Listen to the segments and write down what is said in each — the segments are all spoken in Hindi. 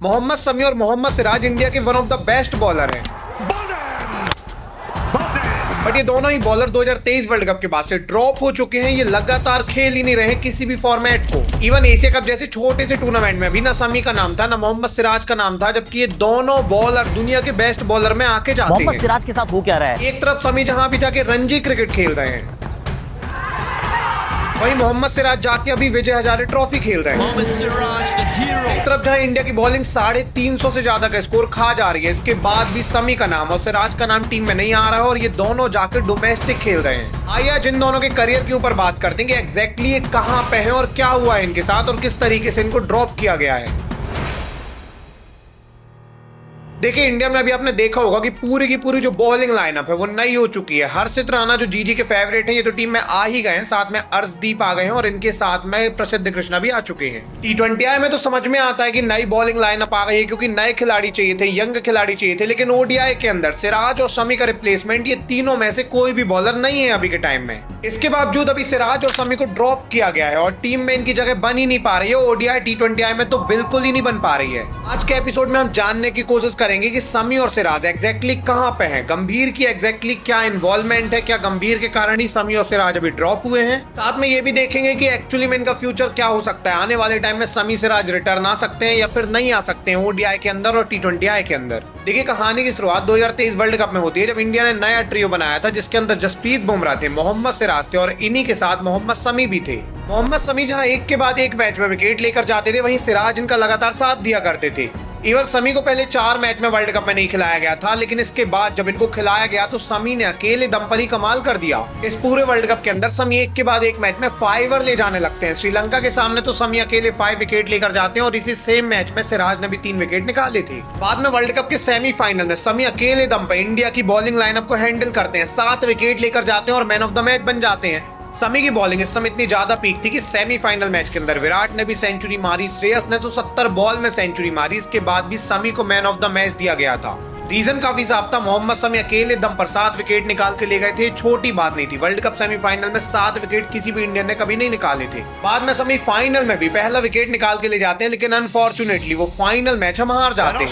मोहम्मद शमी और मोहम्मद सिराज इंडिया के one of the best bowler हैं, बट ये दोनों ही बॉलर 2023 वर्ल्ड कप के बाद से ड्रॉप हो चुके हैं। ये लगातार खेल ही नहीं रहे किसी भी फॉर्मेट को। इवन एशिया कप जैसे छोटे से टूर्नामेंट में भी ना शमी का नाम था ना मोहम्मद सिराज का नाम था, जबकि ये दोनों बॉलर दुनिया के बेस्ट बॉलर में आके जाते हैं। मोहम्मद सिराज के साथ हो क्या रहा है? एक तरफ शमी जहां भी जाके रणजी क्रिकेट खेल रहे हैं, वहीं मोहम्मद सिराज जाके अभी विजय हजारे ट्रॉफी खेल रहे हैं। एक तरफ जहां इंडिया की बॉलिंग 350 से ज्यादा का स्कोर खा जा रही है, इसके बाद भी शमी का नाम और सिराज का नाम टीम में नहीं आ रहा है और ये दोनों जाकर डोमेस्टिक खेल रहे हैं। आइए आज इन दोनों के करियर के ऊपर बात करते हैं कि एग्जैक्टली ये कहां पे है और क्या हुआ है इनके साथ और किस तरीके से इनको ड्रॉप किया गया है। देखिए, इंडिया में अभी आपने देखा होगा कि पूरी की पूरी जो बॉलिंग लाइनअप है वो नई हो चुकी है। हर्षित राणा जो जीजी के फेवरेट हैं, ये तो टीम में आ ही गए हैं, साथ में अर्शदीप आ गए हैं और इनके साथ में प्रसिद्ध कृष्णा भी आ चुके हैं। T20I में तो समझ में आता है कि नई बॉलिंग लाइनअप आ गई है क्योंकि नए खिलाड़ी चाहिए थे, यंग खिलाड़ी चाहिए थे, लेकिन ODI के अंदर सिराज और शमी का रिप्लेसमेंट ये तीनों में से कोई भी बॉलर नहीं है अभी के टाइम में। इसके बावजूद अभी सिराज और शमी को ड्रॉप किया गया है और टीम में इनकी जगह बन ही नहीं पा रही है। ODI T20I में तो बिल्कुल ही नहीं बन पा रही है। आज के एपिसोड में हम जानने की कोशिश करेंगे कि शमी और सिराज एग्जैक्टली कहां पे हैं, गंभीर की एग्जैक्टली क्या इन्वॉल्वमेंट है, क्या गंभीर के कारण ही शमी और सिराज अभी ड्रॉप हुए हैं। साथ में ये भी देखेंगे कि एक्चुअली में इनका फ्यूचर क्या हो सकता है। आने वाले टाइम में शमी सिराज रिटर्न आ सकते हैं या फिर नहीं आ सकते हैं ODI के अंदर और T20I के अंदर। देखिए, कहानी की शुरुआत 2023 वर्ल्ड कप में होती है जब इंडिया ने नया ट्रियो बनाया था जिसके अंदर जसप्रीत बुमराह थे, मोहम्मद सिराज थे और इन्हीं के साथ मोहम्मद शमी भी थे। मोहम्मद शमी जहां एक के बाद एक मैच में विकेट लेकर जाते थे, वहीं सिराज इनका लगातार साथ दिया करते थे। इवन शमी को पहले 4 मैच में वर्ल्ड कप में नहीं खिलाया गया था, लेकिन इसके बाद जब इनको खिलाया गया तो शमी ने अकेले दम पर ही कमाल कर दिया। इस पूरे वर्ल्ड कप के अंदर शमी एक के बाद एक मैच में 5 ओवर ले जाने लगते हैं। श्रीलंका के सामने तो शमी अकेले 5 विकेट लेकर जाते हैं और इसी सेम मैच में सिराज ने भी 3 विकेट निकाले थे। बाद में वर्ल्ड कप के सेमीफाइनल में शमी अकेले दम पर इंडिया की बॉलिंग लाइनअप को हैंडल करते हैं, 7 विकेट लेकर जाते हैं और मैन ऑफ द मैच बन जाते हैं। शमी की बॉलिंग इस समय इतनी ज्यादा पीक थी कि सेमीफाइनल मैच के अंदर विराट ने भी सेंचुरी मारी, श्रेयस ने तो 70 बॉल में सेंचुरी मारी। इसके बाद भी शमी को मैन ऑफ द मैच दिया गया था। रीजन काफी साफ था, मोहम्मद शमी अकेले दम पर 7 विकेट निकाल के ले गए थे। छोटी बात नहीं थी, वर्ल्ड कप सेमीफाइनल में 7 विकेट किसी भी इंडियन ने कभी नहीं निकाले थे। बाद में शमी फाइनल में भी पहला विकेट निकाल के ले जाते हैं, लेकिन अनफॉर्चुनेटली वो फाइनल मैच हम हार जाते हैं।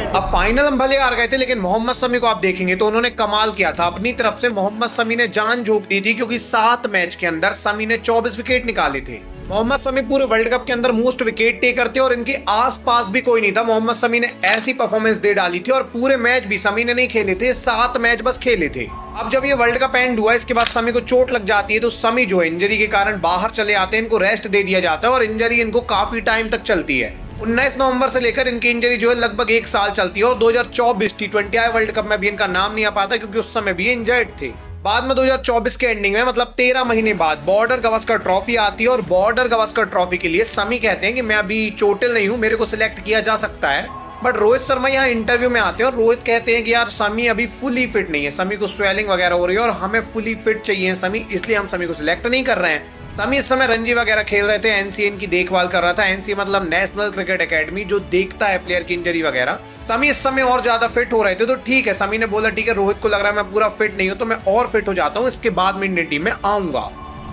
अब फाइनल हम भले हार गए थे, लेकिन मोहम्मद शमी को आप देखेंगे तो उन्होंने कमाल किया था। अपनी तरफ से मोहम्मद शमी ने जान झोंक दी थी क्योंकि 7 मैच के अंदर शमी ने 24 विकेट निकाले थे। मोहम्मद शमी पूरे वर्ल्ड कप के अंदर मोस्ट विकेट टेकर थे और इनके आसपास भी कोई नहीं था। मोहम्मद शमी ने ऐसी परफॉर्मेंस दे डाली थी और पूरे मैच भी शमी ने नहीं खेले थे, 7 मैच बस खेले थे। अब जब ये वर्ल्ड कप एंड हुआ, इसके बाद शमी को चोट लग जाती है तो शमी जो है इंजरी के कारण बाहर चले आते हैं, इनको रेस्ट दे दिया जाता है और इंजरी इनको काफी टाइम तक चलती है। 19 नवंबर से लेकर इनकी इंजरी जो है लगभग 1 साल चलती है और 2024 T20I वर्ल्ड कप में भी इनका नाम नहीं आ पाता क्योंकि उस समय भी ये इंजर्ड थे। बाद में 2024 के एंडिंग में मतलब 13 महीने बाद बॉर्डर गावस्कर ट्रॉफी आती है और बॉर्डर गावस्कर ट्रॉफी के लिए शमी कहते हैं कि मैं अभी चोटिल नहीं हूँ, मेरे को सिलेक्ट किया जा सकता है। बट रोहित शर्मा यहाँ इंटरव्यू में आते हैं और रोहित कहते हैं कि यार शमी अभी फुली फिट नहीं है, शमी को स्वेलिंग वगैरह हो रही है और हमें फुली फिट चाहिए शमी, इसलिए हम शमी को सिलेक्ट नहीं कर रहे हैं। शमी इस समय रणजी वगैरह खेल रहे थे, NCA की देखभाल कर रहा था। NCA मतलब नेशनल क्रिकेट एकेडमी, जो देखता है प्लेयर की इंजरी वगैरह। शमी इस समय और ज्यादा फिट हो रहे थे तो ठीक है, शमी ने बोला ठीक है, रोहित को लग रहा है मैं पूरा फिट नहीं हूं तो मैं और फिट हो जाता हूं, इसके बाद मैं इंडियन टीम में आऊंगा।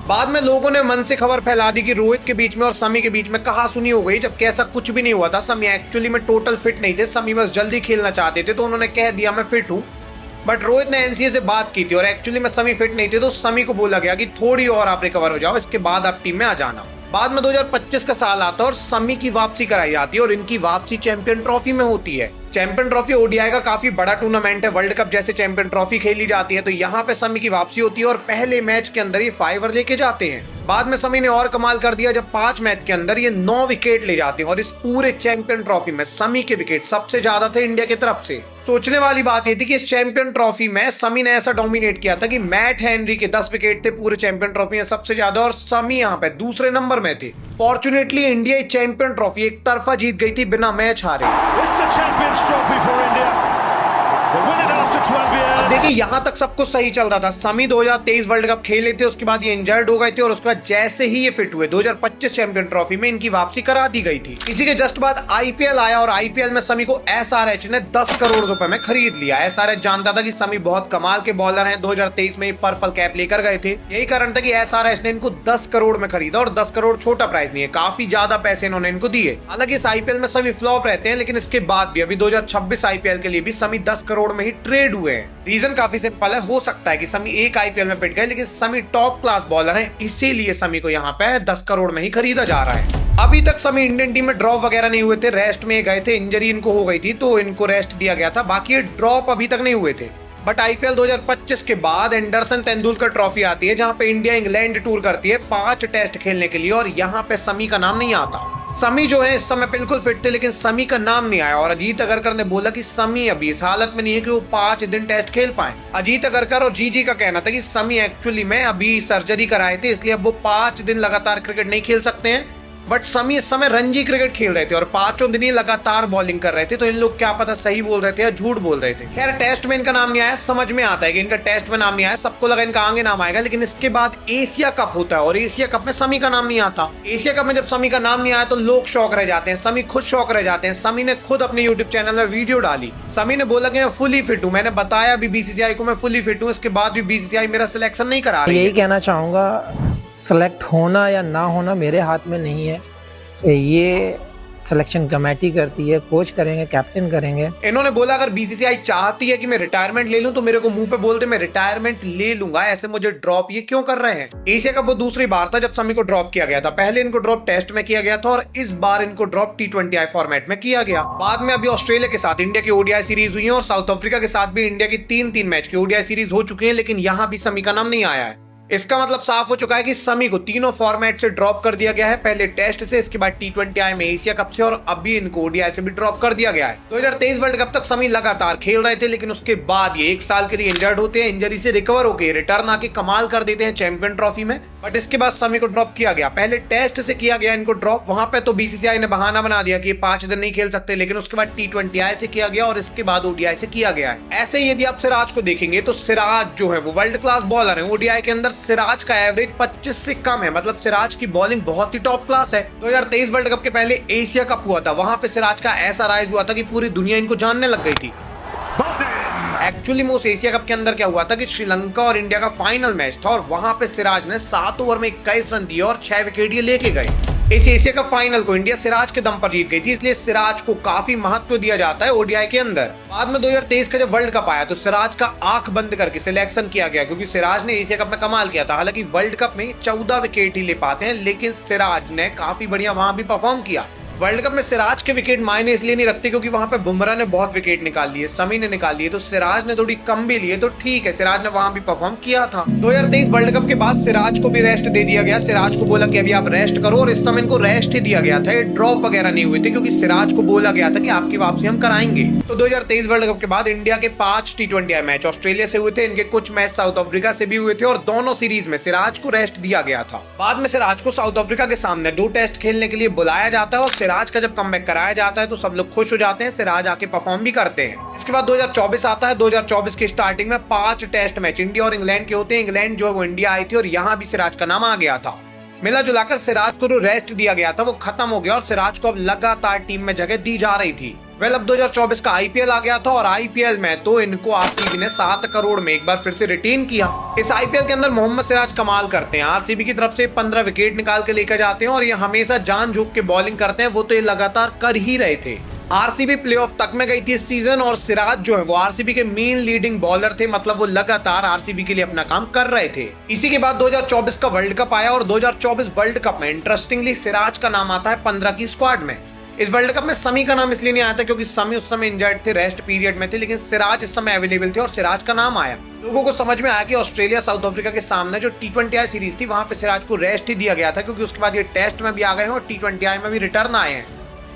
बाद में लोगों ने मन से खबर फैला दी कि रोहित के बीच में और शमी के बीच में कहा सुनी हो गई, जबकि ऐसा कुछ भी नहीं हुआ था। शमी एक्चुअली में टोटल फिट नहीं थे, शमी बस जल्दी खेलना चाहते थे तो उन्होंने कह दिया मैं फिट हूँ। बट रोहित ने NCA से बात की थी और एक्चुअली में शमी फिट नहीं थे तो शमी को बोला गया कि थोड़ी और आप रिकवर हो जाओ, इसके बाद आप टीम में आ जाना। बाद में 2025 का साल आता है और शमी की वापसी कराई जाती है और इनकी वापसी चैंपियन ट्रॉफी में होती है। चैंपियन ट्रॉफी ODI का काफी बड़ा टूर्नामेंट है, वर्ल्ड कप जैसे चैंपियन ट्रॉफी खेली जाती है, तो यहाँ पे शमी की वापसी होती है और पहले मैच के अंदर ये 5 ओवर लेके जाते हैं। बाद में शमी ने और कमाल कर दिया जब 5 मैच के अंदर ये 9 विकेट ले जाते हैं और इस पूरे चैंपियन ट्रॉफी में शमी के विकेट सबसे ज्यादा थे इंडिया की तरफ से। सोचने वाली बात ये थी कि इस चैंपियन ट्रॉफी में शमी ने ऐसा डोमिनेट किया था कि मैट हेनरी के 10 विकेट थे पूरे चैंपियन ट्रॉफी में सबसे ज्यादा और शमी यहाँ पे दूसरे नंबर में थे। फॉर्चुनेटली इंडिया चैंपियन ट्रॉफी एक तरफा जीत गई थी बिना मैच हारे। अब देखिए यहाँ तक सब कुछ सही चल रहा था। समी 2023 वर्ल्ड कप खेले थे, उसके बाद ये इंजर्ड हो गए थे और उसके बाद जैसे ही ये फिट हुए 2025 चैंपियन ट्रॉफी में इनकी वापसी करा दी गई थी। इसी के जस्ट बाद आईपीएल आया और आईपीएल में समी को एसआरएच ने 10 करोड़ रुपए में खरीद लिया। एसआरएच जानता था कि समी बहुत कमाल के बॉलर हैं, 2023 में पर्पल कैप लेकर गए थे, यही कारण था कि एसआरएच ने इनको 10 करोड़ में खरीदा। और 10 करोड़ छोटा प्राइस नहीं है, काफी ज्यादा पैसे इन्होंने इनको दिए। हालांकि इस आईपीएल में समी फ्लॉप रहते हैं, लेकिन इसके बाद भी अभी 2026 आईपीएल के लिए भी समी 10 करोड़ में ही ट्रेड हुए हैं। रीजन काफी सिंपल है, हो सकता है कि समी एक आईपीएल में पिट गए, लेकिन समी टॉप क्लास बॉलर हैं, इसीलिए समी को यहाँ पे 10 करोड़ में ही खरीदा जा रहा है। अभी तक समी इंडियन टीम में ड्रॉप वगैरह नहीं हुए थे, रेस्ट में गए थे, इंजरी इनको हो गई थी तो इनको रेस्ट दिया गया था, बाकी ये ड्रॉप अभी तक नहीं हुए थे। बट आईपीएल 2025 के बाद एंडरसन तेंदुलकर ट्रॉफी आती है, जहां पे इंडिया इंग्लैंड टूर करती है 5 टेस्ट खेलने के लिए, और यहाँ पे समी का नाम नहीं आता। समी जो है इस समय बिल्कुल फिट थे, लेकिन समी का नाम नहीं आया। और अजीत अगरकर ने बोला कि समी अभी इस हालत में नहीं है कि वो 5 दिन टेस्ट खेल पाए। अजीत अगरकर और जीजी का कहना था कि समी एक्चुअली में अभी सर्जरी कराए थे, इसलिए अब वो 5 दिन लगातार क्रिकेट नहीं खेल सकते हैं। बट समी इस समय रणजी क्रिकेट खेल रहे थे और 5 दिन ही लगातार बॉलिंग कर रहे थे, तो इन लोग क्या पता सही बोल रहे थे या झूठ बोल रहे थे। खैर टेस्ट में इनका नाम नहीं आया, समझ में आता है कि इनका टेस्ट में नाम नहीं आया, सबको लगा इनका आगे नाम आएगा। लेकिन इसके बाद एशिया कप होता है और एशिया कप में समी का नाम नहीं आता। एशिया कप में जब समी का नाम नहीं आया तो लोग शौक रह जाते हैं, समी खुद शौक रह जाते हैं। समी ने खुद अपने यूट्यूब चैनल में वीडियो डाली, समी ने बोला कि मैं फुली फिट हूँ, मैंने बताया भी बीसीसीआई को मैं फुली फिट हूँ, इसके बाद भी बीसीसीआई मेरा सिलेक्शन नहीं करा रही है। यही कहना चाहूँगा, सेलेक्ट होना या ना होना मेरे हाथ में नहीं है, ये सिलेक्शन कमेटी करती है, कोच करेंगे, कैप्टन करेंगे। इन्होंने बोला अगर बीसीसीआई चाहती है कि मैं रिटायरमेंट ले लूं तो मेरे को मुंह पे बोलते मैं रिटायरमेंट ले लूंगा, ऐसे मुझे ड्रॉप ये क्यों कर रहे हैं। एशिया कप वो दूसरी बार था जब समी को ड्रॉप किया गया था, पहले इनको ड्रॉप टेस्ट में किया गया था और इस बार इनको ड्रॉप T20I फॉर्मेट में किया गया। बाद में अभी ऑस्ट्रेलिया के साथ इंडिया की ओडीआई सीरीज हुई है और साउथ अफ्रीका के साथ भी इंडिया की 3-3 मैच की ओडीआई सीरीज हो चुकी है, लेकिन यहाँ भी समी का नाम नहीं आया है। इसका मतलब साफ हो चुका है कि समी को तीनों फॉर्मेट से ड्रॉप कर दिया गया है, पहले टेस्ट से, इसके बाद T20I में एशिया कप से, और अभी इनको ओडीआई से भी ड्रॉप कर दिया गया है। 2023 वर्ल्ड कप तक समी लगातार खेल रहे थे, लेकिन उसके बाद ये 1 साल के लिए इंजर्ड होते हैं, इंजरी से रिकवर होकर रिटर्न आके कमाल कर देते हैं चैंपियन ट्रॉफी में। बट इसके बाद समी को ड्रॉप किया गया, पहले टेस्ट से किया गया इनको ड्रॉप, वहां पे तो बीसीसीआई ने बहाना बना दिया कि 5 दिन नहीं खेल सकते, लेकिन उसके बाद T20I से किया गया और इसके बाद ओडीआई से किया गया है। ऐसे यदि आप सिराज को देखेंगे तो सिराज जो है वो वर्ल्ड क्लास बॉलर है, ओडीआई के अंदर सिराज का एवरेज 25 से कम है, मतलब सिराज की बॉलिंग बहुत ही टॉप क्लास है। 2023 वर्ल्ड कप के पहले एशिया कप हुआ था, वहां पे सिराज का ऐसा राइज हुआ था कि पूरी दुनिया इनको जानने लग गई थी। एक्चुअली में उस एशिया कप के अंदर क्या हुआ था कि श्रीलंका और इंडिया का फाइनल मैच था और वहां पे सिराज ने 7 ओवर में 21 रन दिए और 6 विकेट ये लेके गए। इस एशिया कप फाइनल को इंडिया सिराज के दम पर जीत गई थी, इसलिए सिराज को काफी महत्व दिया जाता है ओडीआई के अंदर। बाद में 2023 का जब वर्ल्ड कप आया तो सिराज का आंख बंद करके सिलेक्शन किया गया, क्योंकि सिराज ने एशिया कप में कमाल किया था। हालांकि वर्ल्ड कप में 14 विकेट ही ले पाते हैं, लेकिन सिराज ने काफी बढ़िया वहां भी परफॉर्म किया। वर्ल्ड कप में सिराज के विकेट मायने इसलिए नहीं रखते क्योंकि वहां पे बुमराह ने बहुत विकेट निकाल लिए, समी ने निकाल लिए, तो सिराज ने थोड़ी कम भी लिए, तो ठीक है सिराज ने वहां भी परफॉर्म किया था। 2023 वर्ल्ड कप के बाद सिराज को भी रेस्ट दे दिया गया, सिराज को बोला कि अभी आप रेस्ट करो, और इस समय इनको रेस्ट ही दिया गया था, ये ड्रॉप वगैरह नहीं हुए थे क्योंकि सिराज को बोला गया था कि आपकी वापसी हम कराएंगे। तो 2023 वर्ल्ड कप के बाद इंडिया के 5 T20I मैच ऑस्ट्रेलिया से हुए थे, इनके कुछ मैच साउथ अफ्रीका से भी हुए थे और दोनों सीरीज में सिराज को रेस्ट दिया गया था। बाद में सिराज को साउथ अफ्रीका के सामने 2 टेस्ट खेलने के लिए बुलाया जाता है और सिराज का जब कमबैक कराया जाता है तो सब लोग खुश हो जाते हैं, सिराज आके परफॉर्म भी करते हैं। इसके बाद 2024 आता है, 2024 की स्टार्टिंग में 5 टेस्ट मैच इंडिया और इंग्लैंड के होते हैं। इंग्लैंड जो है वो इंडिया आई थी और यहाँ भी सिराज का नाम आ गया था। मिला जुलाकर सिराज को जो रेस्ट दिया गया था वो खत्म हो गया और सिराज को अब लगातार टीम में जगह दी जा रही थी। अब 2024 का आईपीएल आ गया था और आईपीएल में तो इनको आरसीबी ने 7 करोड़ में एक बार फिर से रिटेन किया। इस आईपीएल के अंदर मोहम्मद सिराज कमाल करते हैं, आरसीबी की तरफ से 15 विकेट निकाल के लेकर जाते हैं और ये हमेशा जान झोंक के बॉलिंग करते हैं, वो तो ये लगातार कर ही रहे थे। आरसीबी प्लेऑफ तक में गई थी इस सीजन और सिराज जो है वो आरसीबी के मेन लीडिंग बॉलर थे, मतलब वो लगातार आरसीबी के लिए अपना काम कर रहे थे। इसी के बाद 2024 का वर्ल्ड कप आया और 2024 वर्ल्ड कप में इंटरेस्टिंगली सिराज का नाम आता है 15 की स्क्वाड में। इस वर्ल्ड कप में समी का नाम इसलिए नहीं आया था क्योंकि समी उस समय इंजर्ड थे, रेस्ट पीरियड में थे, लेकिन सिराज इस समय अवेलेबल थे और सिराज का नाम आया। लोगों को समझ में आया कि ऑस्ट्रेलिया साउथ अफ्रीका के सामने जो T20I सीरीज थी वहां पे सिराज को रेस्ट ही दिया गया था, क्योंकि उसके बाद ये टेस्ट में भी आ गए हैं और T20I में भी रिटर्न आए हैं।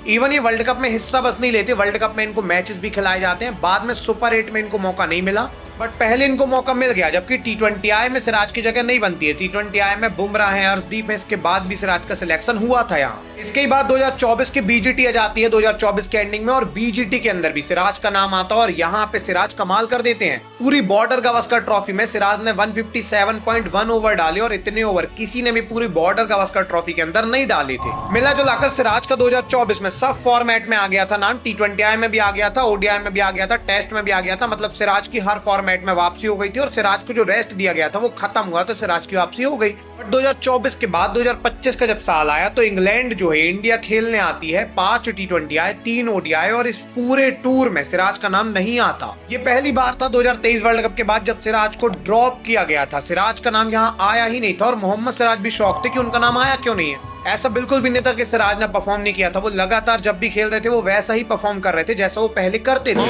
इवन ये वर्ल्ड कप में हिस्सा बस नहीं लेते, वर्ल्ड कप में इनको मैचेस भी खिलाए जाते हैं। बाद में सुपर 8 में इनको मौका नहीं मिला, बट पहले इनको मौका मिल गया, जबकि T20I में सिराज की जगह नहीं बनती है। T20I में बुमराह है, अर्शदीप है, इसके बाद भी सिराज का सिलेक्शन हुआ था यहाँ। इसके बाद 2024 की BGT आ जाती है 2024 के एंडिंग में, और BGT के अंदर भी सिराज का नाम आता है और यहाँ पे सिराज कमाल कर देते हैं। पूरी बॉर्डर गावस्कर ट्रॉफी में सिराज ने 157.1 ओवर डाले और इतने ओवर किसी ने भी पूरी बॉर्डर गावस्कर ट्रॉफी के अंदर नहीं डाले थे। मिला जुलाकर सिराज का 2024 में सब फॉर्मेट में आ गया था नाम। T20I में भी आ गया था, ODI में भी आ गया था, टेस्ट में भी आ गया था। मतलब सिराज की हर फॉर्मेट में वापसी हो गई थी और सिराज को जो रेस्ट दिया गया था वो खत्म हुआ, तो सिराज की वापसी हो गई। बट 2024 के बाद 2025 का जब साल आया तो इंग्लैंड जो है इंडिया खेलने आती है। 5 T20I, 3 ODI और इस पूरे टूर में सिराज का नाम नहीं आता। ये पहली बार था 2023 वर्ल्ड कप के बाद जब सिराज को ड्रॉप किया गया था। सिराज का नाम यहाँ आया ही नहीं था और मोहम्मद सिराज भी शौक थे कि उनका नाम आया क्यों नहीं है। ऐसा बिल्कुल भी नहीं था कि सिराज ने परफॉर्म नहीं किया था। वो लगातार जब भी खेल रहे थे वो वैसा ही परफॉर्म कर रहे थे जैसा वो पहले करते थे।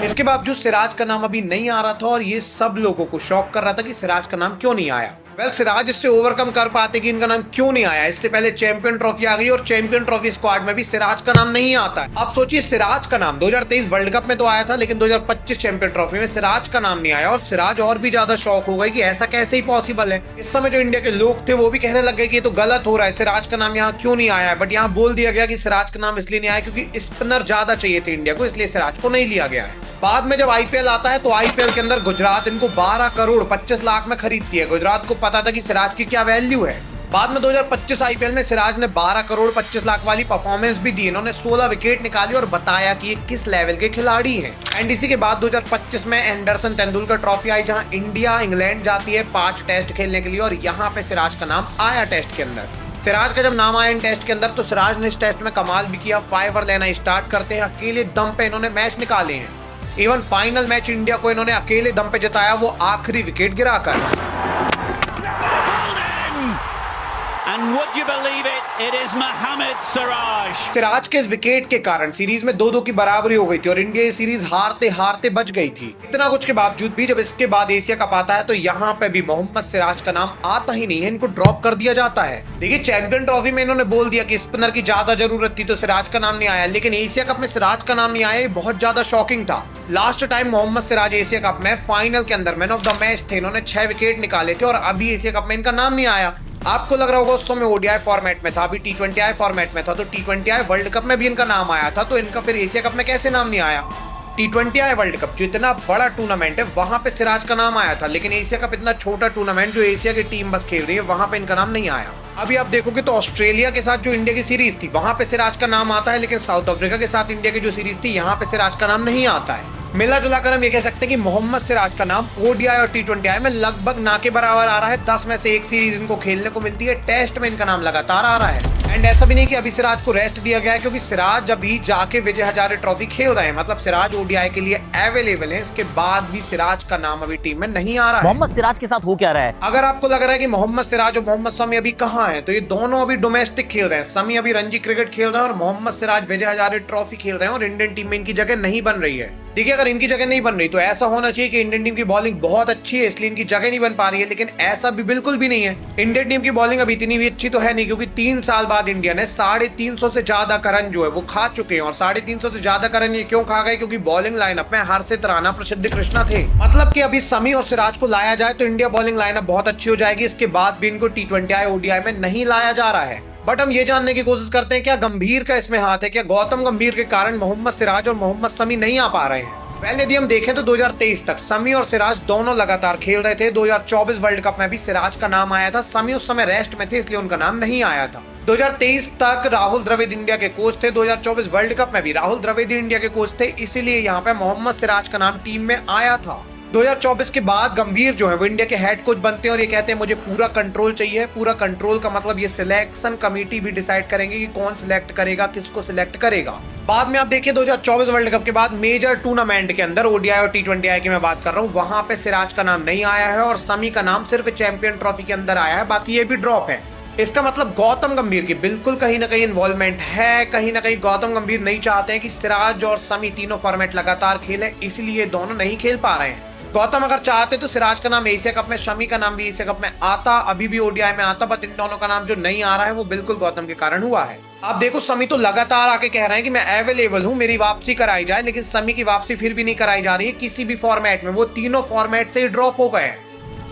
इसके बावजूद सिराज का नाम अभी नहीं आ रहा था और ये सब लोगों को शॉक कर रहा था कि सिराज का नाम क्यों नहीं आया। सिराज इससे ओवरकम कर पाते कि इनका नाम क्यों नहीं आया। इससे पहले चैंपियन ट्रॉफी आ गई और चैंपियन ट्रॉफी स्क्वाड में भी सिराज का नाम नहीं आता है। अब सोचिए, सिराज का नाम 2023 वर्ल्ड कप में तो आया था, लेकिन 2025 चैंपियन ट्रॉफी में सिराज का नाम नहीं आया और सिराज और भी ज्यादा शॉक हो गए कि ऐसा कैसे ही पॉसिबल है। इस समय जो इंडिया के लोग थे वो भी कहने लग गए कि ये तो गलत हो रहा है, सिराज का नाम यहाँ क्यों नहीं आया है। बट यहाँ बोल दिया गया कि सिराज का नाम इसलिए नहीं आया क्योंकि स्पिनर ज्यादा चाहिए थे इंडिया को, इसलिए सिराज को नहीं लिया गया है। बाद में जब IPL आता है तो IPL के अंदर गुजरात इनको 12 करोड़ 25 लाख में खरीदती है। गुजरात को पता था कि सिराज की क्या वैल्यू है। बाद में 2025 IPL में सिराज ने 12 करोड़ 25 लाख वाली परफॉर्मेंस भी दी। इन्होंने 16 विकेट निकाली और बताया कि ये किस लेवल के खिलाड़ी हैं। एंड इसी के बाद 2025 में एंडरसन तेंदुलकर ट्रॉफी आई, जहां इंडिया इंग्लैंड जाती है 5 टेस्ट खेलने के लिए और यहाँ पे सिराज का नाम आया टेस्ट के अंदर। सिराज का जब नाम आया इन टेस्ट के अंदर तो सिराज ने इस टेस्ट में कमाल भी किया। 5 ओवर लेना स्टार्ट करते हैं, अकेले दम पे इन्होंने मैच निकाले हैं। इवन फाइनल मैच इंडिया को इन्होंने अकेले दम पे जिताया, वो आखिरी विकेट गिराकर। And would you believe it? It is Mohammad Siraj. Siraj के इस विकेट के कारण सीरीज में 2-2 की बराबरी हो गई थी और इंडिया ये सीरीज हारते हारते बच गई थी। इतना कुछ के बावजूद भी जब इसके बाद एशिया कप आता है तो यहाँ पे भी मोहम्मद सिराज का नाम आता ही नहीं है, इनको ड्रॉप कर दिया जाता है। देखिए, चैंपियन ट्रॉफी में इन्होंने बोल दिया कि स्पिनर की ज्यादा जरूरत थी तो सिराज का नाम नहीं आया, लेकिन एशिया कप में सिराज का नाम नहीं आया, ये बहुत ज्यादा शॉकिंग था। Last time Mohammed Siraj Asia cup में फाइनल के अंदर मैन ऑफ द मैच थे, इन्होंने 6 विकेट निकाले थे और अभी एशिया कप में इनका नाम नहीं आया। आपको लग रहा होगा उस समय ODI फॉर्मेट में था, अभी T20I फॉर्मेट में था, तो T20I वर्ल्ड कप में भी इनका नाम आया था, तो इनका फिर एशिया कप में कैसे नाम नहीं आया। T20I वर्ल्ड कप जो इतना बड़ा टूर्नामेंट है वहां पे सिराज का नाम आया था, लेकिन एशिया कप इतना छोटा टूर्नामेंट जो एशिया की टीम बस खेल रही है वहां पे इनका नाम नहीं आया। अभी आप देखोगे तो ऑस्ट्रेलिया के साथ जो इंडिया की सीरीज थी वहां पे सिराज का नाम आता है, लेकिन साउथ अफ्रीका के साथ इंडिया की जो सीरीज थी यहाँ पे सिराज का नाम नहीं आता है। मिला जुलाकर हम ये कह सकते हैं कि मोहम्मद सिराज का नाम ODI और T20I में लगभग ना के बराबर आ रहा है। 10 में से 1 सीरीज इनको खेलने को मिलती है, टेस्ट में इनका नाम लगातार आ रहा है। एंड ऐसा भी नहीं कि अभी सिराज को रेस्ट दिया गया है, क्योंकि सिराज अभी जाके विजय हजारे ट्रॉफी खेल रहे हैं, मतलब सिराज ODI के लिए अवेलेबल है। इसके बाद भी सिराज का नाम अभी टीम में नहीं आ रहा है। मोहम्मद सिराज के साथ हो क्या रहा है? अगर आपको लग रहा है कि मोहम्मद सिराज और मोहम्मद शमी अभी कहाँ हैं, तो ये दोनों अभी डोमेस्टिक खेल रहे हैं। शमी अभी रणजी क्रिकेट खेल रहा है और मोहम्मद सिराज विजय हजारे ट्रॉफी खेल रहे हैं और इंडियन टीम में इनकी जगह नहीं बन रही है। देखिए, अगर इनकी जगह नहीं बन रही तो ऐसा होना चाहिए कि इंडियन टीम की बॉलिंग बहुत अच्छी है इसलिए इनकी जगह नहीं बन पा रही है, लेकिन ऐसा भी बिल्कुल भी नहीं है। इंडियन टीम की बॉलिंग अभी इतनी भी अच्छी तो है नहीं, क्योंकि 3 साल बाद इंडिया ने 350 से ज्यादा का रन जो है वो खा चुके हैं। और 350 से ज्यादा का रन ये क्यों खा गए? क्योंकि बॉलिंग लाइनअप में हर्षित राणा, प्रसिद्ध कृष्णा थे। मतलब कि अभी शमी और सिराज को लाया जाए तो इंडिया बॉलिंग लाइनअप बहुत अच्छी हो जाएगी। इसके बाद भी इनको T20I ODI में नहीं लाया जा रहा है। बट हम ये जानने की कोशिश करते हैं क्या गंभीर का इसमें हाथ है, क्या गौतम गंभीर के कारण मोहम्मद सिराज और मोहम्मद शमी नहीं आ पा रहे हैं। पहले यदि हम देखें तो 2023 तक शमी और सिराज दोनों लगातार खेल रहे थे। 2024 वर्ल्ड कप में भी सिराज का नाम आया था, शमी उस समय रेस्ट में थे इसलिए उनका नाम नहीं आया था। 2023 तक राहुल द्रविड़ इंडिया के कोच थे, 2024 वर्ल्ड कप में भी राहुल द्रविड़ इंडिया के कोच थे, इसीलिए यहाँ पे मोहम्मद सिराज का नाम टीम में आया था। 2024 के बाद गंभीर जो है वो इंडिया के हेड कोच बनते हैं और ये कहते हैं मुझे पूरा कंट्रोल चाहिए। पूरा कंट्रोल का मतलब ये सिलेक्शन कमेटी भी डिसाइड करेंगे कि कौन सिलेक्ट करेगा, किसको सिलेक्ट करेगा। बाद में आप देखिए 2024 वर्ल्ड कप के बाद मेजर टूर्नामेंट के अंदर ODI और T20I की मैं बात कर रहा हूँ, वहां पे सिराज का नाम नहीं आया है और शमी का नाम सिर्फ चैंपियन ट्रॉफी के अंदर आया है, बाकी ये भी ड्रॉप है। इसका मतलब गौतम गंभीर की बिल्कुल कहीं ना कहीं इन्वॉल्वमेंट है। कहीं ना कहीं गौतम गंभीर नहीं चाहते हैं कि सिराज और शमी तीनों फॉर्मेट लगातार खेले, इसलिए दोनों नहीं खेल पा रहे हैं। गौतम अगर चाहते तो सिराज का नाम एशिया कप में, शमी का नाम भी एशिया कप में आता, अभी भी ओडीआई में आता, बट इन दोनों का नाम जो नहीं आ रहा है वो बिल्कुल गौतम के कारण हुआ है। आप देखो समी तो लगातार आके कह रहे हैं कि मैं अवेलेबल हूं, मेरी वापसी कराई जाए, लेकिन समी की वापसी फिर भी नहीं कराई जा रही है किसी भी फॉर्मेट में। वो तीनों फॉर्मेट से ही ड्रॉप हो गए।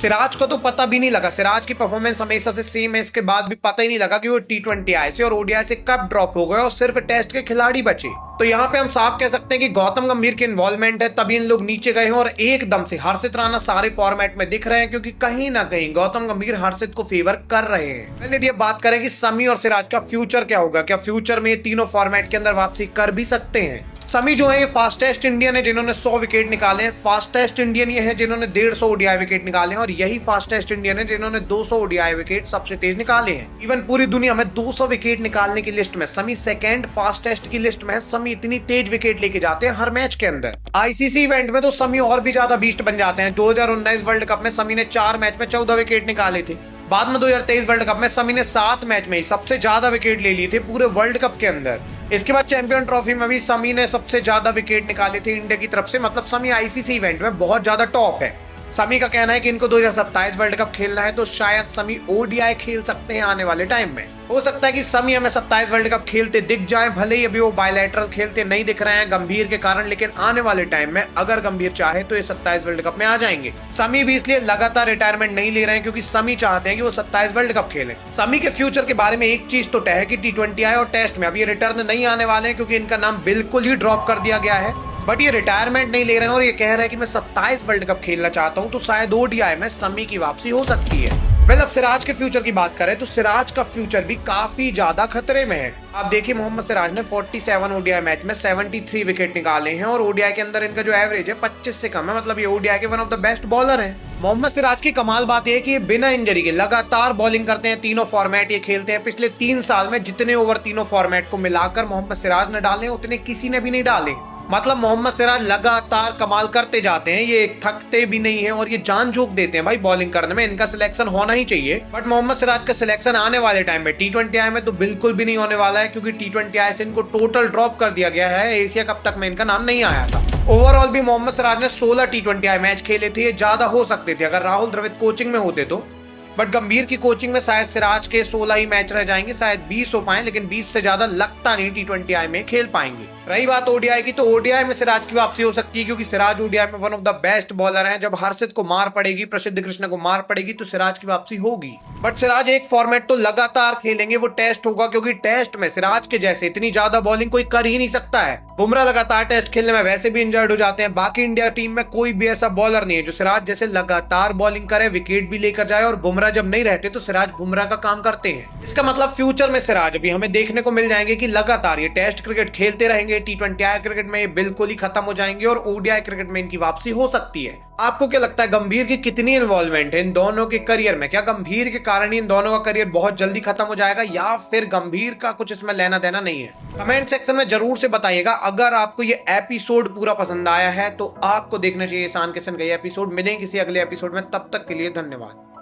सिराज को तो पता भी नहीं लगा, सिराज की परफॉर्मेंस हमेशा से सेम है, इसके बाद भी पता ही नहीं लगा कि वो T20 आई से और ओडीआई से कब ड्रॉप हो गए और सिर्फ टेस्ट के खिलाड़ी बचे। तो यहाँ पे हम साफ कह सकते हैं कि गौतम गंभीर की इन्वॉल्वमेंट है, तभी इन लोग नीचे गए हैं और एकदम से हर्षित राणा सारे फॉर्मेट में दिख रहे हैं, क्योंकि कहीं ना कहीं गौतम गंभीर हर्षित को फेवर कर रहे हैं। पहले यदि बात करें कि समी और सिराज का फ्यूचर क्या होगा, क्या फ्यूचर में ये तीनों फॉर्मेट के अंदर वापसी कर भी सकते हैं। समी जो है ये फास्टेस्ट इंडियन है जिन्होंने 100 विकेट निकाले हैं, फास्टेस्ट इंडियन ये है जिन्होंने 150 ओडीआई विकेट निकाले हैं, और यही फास्टेस्ट इंडियन है जिन्होंने 200 ओडीआई विकेट सबसे तेज निकाले हैं। इवन पूरी दुनिया में 200 विकेट निकालने की लिस्ट में समी सेकंड फास्टेस्ट की लिस्ट में है। समी इतनी तेज विकेट लेके जाते हैं हर मैच के अंदर। आईसीसी इवेंट में तो समी और भी ज्यादा बीस्ट बन जाते हैं। 2019 वर्ल्ड कप में समी ने 4 मैच में 14 विकेट निकाले थे। बाद में 2023 वर्ल्ड कप में समी ने 7 मैच में ही सबसे ज्यादा विकेट ले लिए थे पूरे वर्ल्ड कप के अंदर। इसके बाद चैंपियन ट्रॉफी में भी समी ने सबसे ज्यादा विकेट निकाले थे इंडिया की तरफ से। मतलब समी आईसीसी इवेंट में बहुत ज्यादा टॉप है। समी का कहना है कि इनको 2027 वर्ल्ड कप खेलना है, तो शायद समी ओडीआई खेल सकते हैं आने वाले टाइम में। हो सकता है कि समी हमें 27 वर्ल्ड कप खेलते दिख जाए, भले ही अभी वो बायलैटरल खेलते नहीं दिख रहे हैं गंभीर के कारण, लेकिन आने वाले टाइम में अगर गंभीर चाहे तो ये 27 वर्ल्ड कप में आ जाएंगे। समी भी इसलिए लगातार रिटायरमेंट नहीं ले रहे हैं क्योंकि समी चाहते हैं कि वो 27 वर्ल्ड कप खेलें। समी के फ्यूचर के बारे में एक चीज तो तय है कि T20 और टेस्ट में अब ये रिटर्न नहीं आने वाले हैं, क्योंकि इनका नाम बिल्कुल ही ड्रॉप कर दिया गया है। बट ये रिटायरमेंट नहीं ले रहे हैं और ये कह रहे हैं कि मैं 27 वर्ल्ड कप खेलना चाहता हूं, तो शायद ओडीआई में समी की वापसी हो सकती है। अब सिराज के फ्यूचर की बात करें तो सिराज का फ्यूचर भी काफी ज्यादा खतरे में है। आप देखिए मोहम्मद सिराज ने 47 ओडीआई मैच में 73 विकेट निकाले हैं और ओडीआई के अंदर इनका जो एवरेज है 25 से कम है। मतलब ये ओडीआई के one of the best bowler हैं। मोहम्मद सिराज की कमाल बात यह है कि ये बिना इंजरी के लगातार बॉलिंग करते हैं। तीनों फॉर्मेट ये खेलते हैं। पिछले 3 साल में जितने ओवर तीनों फॉर्मेट को मिलाकर मोहम्मद सिराज ने डाले उतने किसी ने भी नहीं डाले। मतलब मोहम्मद सिराज लगातार कमाल करते जाते हैं, ये थकते भी नहीं है और ये जान झोंक देते हैं भाई बॉलिंग करने में। इनका सिलेक्शन होना ही चाहिए। बट मोहम्मद सिराज का सिलेक्शन आने वाले टाइम में T20 आई में तो बिल्कुल भी नहीं होने वाला है, क्योंकि T20 आई से इनको टोटल ड्रॉप कर दिया गया है। एशिया कप तक में इनका नाम नहीं आया था। ओवरऑल भी मोहम्मद सिराज ने 16 T20 आई मैच खेले थे। ये ज्यादा हो सकते थे अगर राहुल द्रविड़ कोचिंग में होते तो, बट गंभीर की कोचिंग में शायद सिराज के 16 ही मैच रह जाएंगे, शायद 20 हो पाए, लेकिन 20 से ज्यादा लगता नहीं T20 आई में खेल पाएंगे। रही बात ओडीआई की, तो ओडीआई में सिराज की वापसी हो सकती है, क्योंकि सिराज ओडीआई में one of the best bowler हैं। जब हर्षित को मार पड़ेगी, प्रसिद्ध कृष्ण को मार पड़ेगी, तो सिराज की वापसी होगी। बट सिराज एक फॉर्मेट तो लगातार खेलेंगे, वो टेस्ट होगा, क्योंकि टेस्ट में सिराज के जैसे इतनी ज्यादा बॉलिंग कोई कर ही नहीं सकता है। बुमराह लगातार टेस्ट खेलने में वैसे भी इंजर्ड हो जाते हैं। बाकी इंडिया टीम में कोई भी ऐसा बॉलर नहीं है जो सिराज जैसे लगातार बॉलिंग करे, विकेट भी लेकर जाए, और बुमराह जब नहीं रहते तो सिराज बुमराह का काम करते हैं। इसका मतलब फ्यूचर में सिराज अभी हमें देखने को मिल जाएंगे कि लगातार ये टेस्ट क्रिकेट खेलते रहेंगे। T20 आई क्रिकेट में ये बिल्कुल ही खत्म हो जाएंगे और ओडीआई क्रिकेट में इनकी वापसी हो सकती है। आपको क्या लगता है गंभीर की कितनी इन्वॉल्वमेंट है इन दोनों के करियर में? क्या गंभीर के कारण ही इन दोनों का करियर बहुत जल्दी खत्म हो जाएगा, या फिर गंभीर का कुछ इसमें लेना देना नहीं है? कमेंट सेक्शन में जरूर से बताइएगा। अगर आपको ये एपिसोड पूरा पसंद आया है तो आपको देखना चाहिए ईशान किशन का ये एपिसोड। मिलेंगे किसी अगले एपिसोड में, तब तक के लिए धन्यवाद।